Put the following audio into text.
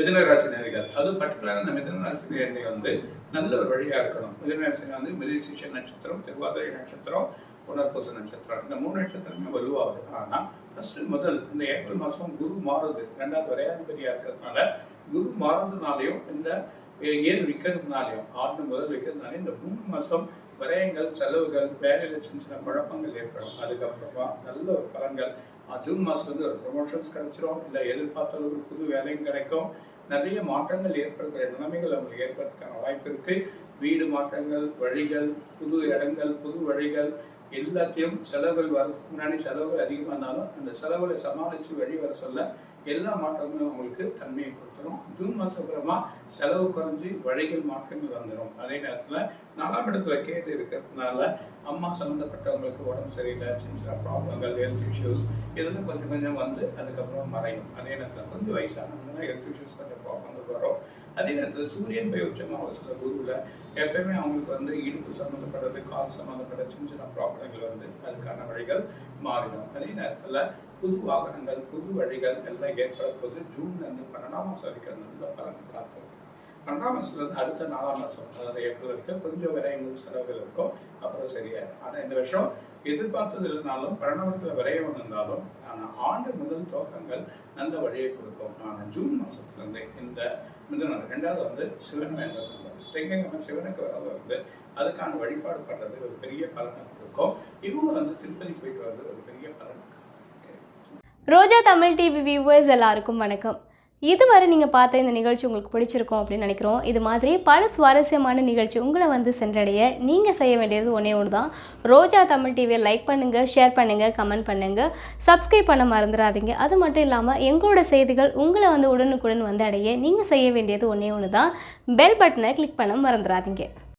மிதுன ராசி நேயர்கள், அது பர்டிகுலராக அந்த மிதுன ராசி நேயர்கள் வந்து நல்ல ஒரு வழியாக இருக்கணும். மிதுன ராசி வந்து மிருகசீரிஷ நட்சத்திரம், திருவாதிரை நட்சத்திரம், புனர்பூச நட்சத்திரம், இந்த 3 நட்சத்திரமே வலுவாகுது. ஆனால் முதல் இந்த ஏப்ரல் மாதம் குரு மாறுது, 2வது விரையாதிபதியாக இருக்கிறதுனால குரு மாறுறதுனாலையும் இந்த 7 விற்கிறதுனாலையும் 6 முதல் விற்கிறதுனாலையும் இந்த 3 மாதம் விரயங்கள், செலவுகள், வேலையில் சின்ன சின்ன குழப்பங்கள் ஏற்படும். அதுக்கப்புறமா நல்ல ஒரு பலன்கள் ஜூன் மாதத்துலேருந்து ஒரு ப்ரொமோஷன்ஸ் கிடைச்சிரும், இல்லை எதிர்பார்த்த அளவுக்கு புது வேலையும் கிடைக்கும். நிறைய மாற்றங்கள் ஏற்படுகிற நிலைமைகள் அவங்களுக்கு ஏற்படுறதுக்கான வாய்ப்பு இருக்கு. வீடு மாற்றங்கள், வழிகள், புது இடங்கள், புது வழிகள், எல்லாத்தையும் செலவுகள் வரதுக்கு முன்னாடி செலவுகள் அதிகமாக இருந்தாலும் அந்த செலவுகளை சமாளித்து வழி வர சொல்ல எல்லா மாற்றங்களும் அவங்களுக்கு தன்மையை கொடுத்துரும். ஜூன் மாதம் அப்புறமா செலவு குறைஞ்சி வழிகள் மாற்றங்கள் வந்துடும். அதே நேரத்தில் 4ஆம் இடத்துல கேது இருக்கிறதுனால அம்மா சம்மந்தப்பட்டவங்களுக்கு உடம்பு சரியில்லை, சின்ன சின்ன ப்ராப்ளங்கள், ஹெல்த் இஷ்யூஸ் இதெல்லாம் கொஞ்சம் கொஞ்சம் வந்து அதுக்கப்புறம் மறையும். அதே நேரத்தில் கொஞ்சம் வயசானவங்கன்னா ஹெல்த் இஷ்யூஸ் கொஞ்சம் ப்ராப்ளங்கள் வரும். அதே நேரத்தில் சூரியன் போய் உச்சமாக சில குருவில் எப்பயுமே அவங்களுக்கு வந்து இடுப்பு சம்மந்தப்பட்டது, கால் சம்மந்தப்பட்ட சின்ன சின்ன ப்ராப்ளங்கள் வந்து அதுக்கான வழிகள் மாறிடும். அதே நேரத்தில் புது வாகனங்கள், புது வழிகள் எல்லாம் ஏற்பட போது ஜூன்லேருந்து 12ஆம் மாதம் வரைக்கும் நல்ல பலன் காத்திருக்கு. 12ஆம் மாதத்துலேருந்து அடுத்த 4ஆம் மாதம், அதாவது ஏப்ரல் வரைக்கும் கொஞ்சம் விரயங்கள், செலவுகள் இருக்கும், அப்புறம் சரியாயிடும். ஆனால் இந்த வருஷம் எதிர்பார்த்தது இல்லைனாலும் 12ஆம் இடத்துல விரயம் இருந்தாலும் ஆனால் ஆண்டு முதல் துவக்கங்கள் நல்ல வழியை கொடுக்கும். ஆனால் ஜூன் மாதத்துலேருந்து இந்த மிதுனம் 2வது வந்து சிவன் வேண்டது, தெங்கங்க சிவனுக்கு வரது வந்து அதுக்கான வழிபாடு பண்ணுறது ஒரு பெரிய பலனை கொடுக்கும். இவங்க வந்து திருப்பதி போயிட்டு வர்றது ஒரு பெரிய பலன். ரோஜா தமிழ் டிவி வியூவர்ஸ் எல்லாருக்கும் வணக்கம். இதுவரை நீங்கள் பார்த்த இந்த நிகழ்ச்சி உங்களுக்கு பிடிச்சிருக்கும் அப்படின்னு நினைக்கிறோம். இது மாதிரி பல சுவாரஸ்யமான நிகழ்ச்சி உங்களை வந்து சென்றடைய நீங்கள் செய்ய வேண்டியது ஒன்றே ஒன்று தான். ரோஜா தமிழ் டிவியை லைக் பண்ணுங்கள், ஷேர் பண்ணுங்கள், கமெண்ட் பண்ணுங்கள், சப்ஸ்கிரைப் பண்ண மறந்துடாதீங்க. அது மட்டும் இல்லாமல் எங்களோட செய்திகள் உங்களை வந்து உடனுக்குடன் வந்து அடைய நீங்கள் செய்ய வேண்டியது ஒன்றே ஒன்று தான், பெல் பட்டனை கிளிக் பண்ண மறந்துடாதீங்க.